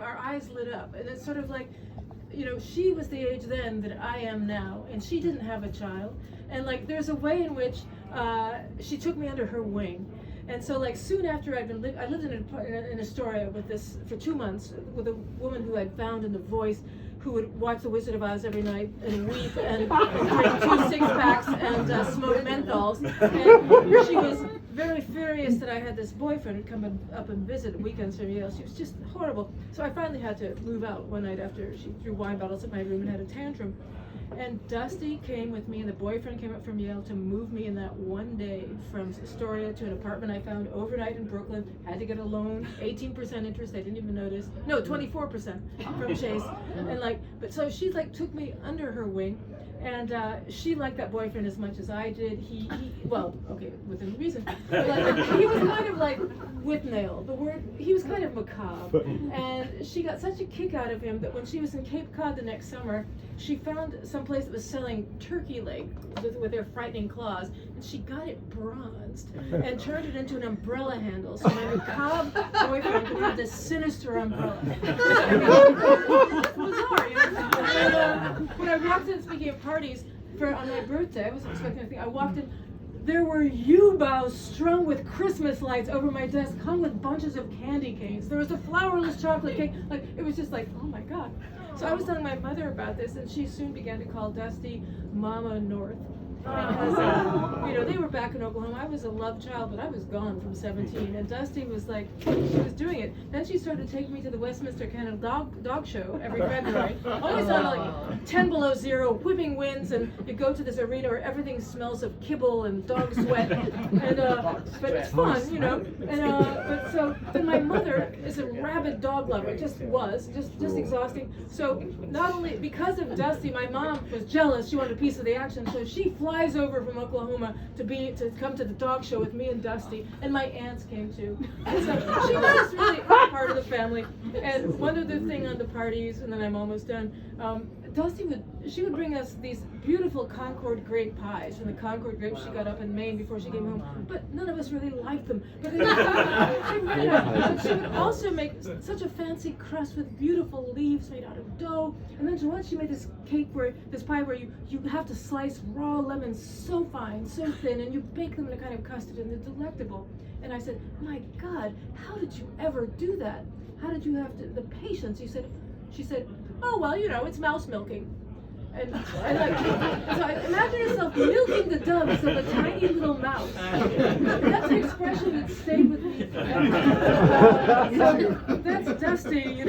our eyes lit up, and it's sort of like, she was the age then that I am now, and she didn't have a child, and like there's a way in which she took me under her wing. And so, like, soon after I lived in Astoria with this for 2 months with a woman who I'd found in The Voice, who would watch The Wizard of Oz every night and weep and drink 2 6-packs and smoke menthols. And she was very furious that I had this boyfriend who'd come up and visit weekends from Yale. She was just horrible. So I finally had to move out one night after she threw wine bottles at my room and had a tantrum. And Dusty came with me, and the boyfriend came up from Yale to move me in that one day from Astoria to an apartment I found overnight in Brooklyn. Had to get a loan, 18% interest. I didn't even notice. No, 24% from Chase. And but so she took me under her wing, and she liked that boyfriend as much as I did. He well, okay, within reason. But he was kind of like Whitnail. He was kind of macabre, and she got such a kick out of him that when she was in Cape Cod the next summer, she found some place that was selling turkey leg with their frightening claws, and she got it bronzed and turned it into an umbrella handle, so my macabre boyfriend could have this sinister umbrella. It's bizarre, And, when I walked in, speaking of parties, on my birthday, I wasn't expecting anything. I walked in. There were yew boughs strung with Christmas lights over my desk, hung with bunches of candy canes. There was a flourless chocolate cake. It was just like, oh my God. So I was telling my mother about this, and she soon began to call Dusty Mama North. Because, they were back in Oklahoma. I was a love child, but I was gone from 17. And Dusty was she was doing it. Then she started taking me to the Westminster Canada dog show every February. Always on 10 below zero, whipping winds, and you go to this arena where everything smells of kibble and dog sweat. And but it's fun, but so then my mother is a rabid dog lover. Just exhausting. So not only because of Dusty, my mom was jealous. She wanted a piece of the action, so she flies over from Oklahoma to come to the dog show with me and Dusty, and my aunts came too. And so she was just really part of the family. And one other thing on the parties, and then I'm almost done. Dusty would bring us these beautiful Concord grape pies from the Concord grapes she got up in Maine before she came home, but none of us really liked them. But she would also make such a fancy crust with beautiful leaves made out of dough. And then once she made this pie where you have to slice raw lemons so fine, so thin, and you bake them in a kind of custard, and they're delectable. And I said, my God, how did you ever do that? How did you have the patience? She said, oh, well, it's mouse milking. And so imagine yourself milking the dugs of a tiny little mouse. That's an expression that stayed with me forever. So that's Dusty,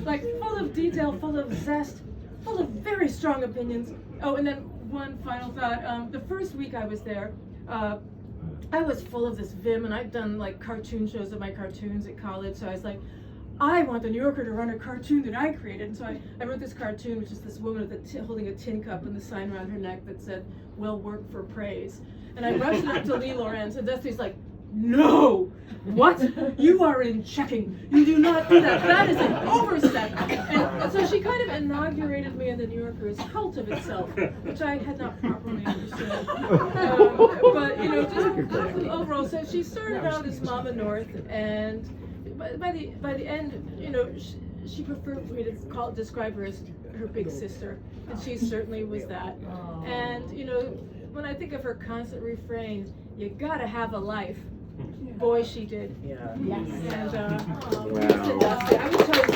like full of detail, full of zest, full of very strong opinions. Oh, and then one final thought. The first week I was there, I was full of this vim, and I'd done cartoon shows of my cartoons at college, so I was like, I want the New Yorker to run a cartoon that I created. And so I wrote this cartoon, which is this woman holding a tin cup and the sign around her neck that said, well worked for praise. And I rushed it up to Lee Lorenz, and Dusty's like, no! What? You are in checking. You do not do that. That is an overstep. And so she kind of inaugurated me in the New Yorker's cult of itself, which I had not properly understood. But, just overall, so she started out as Mama North, and by the end, she preferred me to describe her as her big sister, and she certainly was that. And when I think of her constant refrain, you gotta have a life. Boy, she did. Yeah. Yes. And Wow. I would tell you